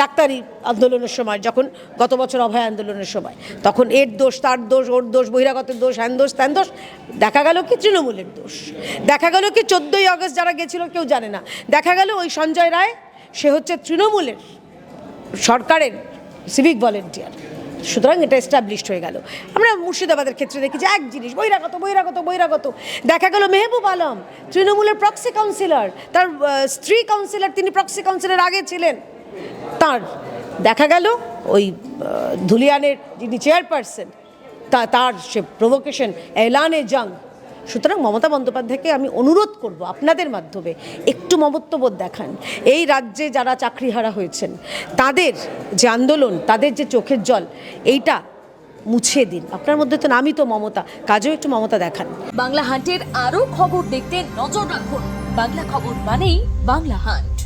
ডাক্তারি আন্দোলনের সময়, যখন গত বছর অভয় আন্দোলনের সময়, তখন এর দোষ, তার দোষ, ওর দোষ, বহিরাগতের দোষ, হ্যান দোষ, ত্যান দোষ। দেখা গেল কি তৃণমূলের দোষ। দেখা গেল কি 14ই আগস্ট যারা গেছিল কেউ জানে না। দেখা গেল ওই সঞ্জয় রায়, সে হচ্ছে তৃণমূলের সরকারের সিভিক ভলেন্টিয়ার। সুতরাং এটা এস্টাবলিশড হয়ে গেল। আমরা মুর্শিদাবাদের ক্ষেত্রে দেখি যে এক জিনিস, বহিরাগত বহিরাগত বহিরাগত। দেখা গেল মেহবুব আলম তৃণমূলের প্রক্সি কাউন্সিলর, তার স্ত্রী কাউন্সিলর, তিনি প্রক্সি কাউন্সিলর আগে ছিলেন। তার দেখা গেল ওই ধুলিয়ানের যিনি চেয়ারপারসন, তার সে প্রভোকেশন, এলানে জং। সুতরাং মমতা বন্দ্যোপাধ্যায়কে আমি অনুরোধ করব আপনাদের মাধ্যমে, একটু মমত্ববোধ দেখান। এই রাজ্যে যারা চাকরিহারা হয়েছেন তাদের যে আন্দোলন, তাদের যে চোখের জল, এইটা মুছিয়ে দিন। আপনার মধ্যে তো নামই তো মমতা, কাজেও একটু মমতা দেখান। বাংলা হান্টের আরও খবর দেখতে নজর রাখুন। বাংলা খবর মানেই বাংলা হান্ট।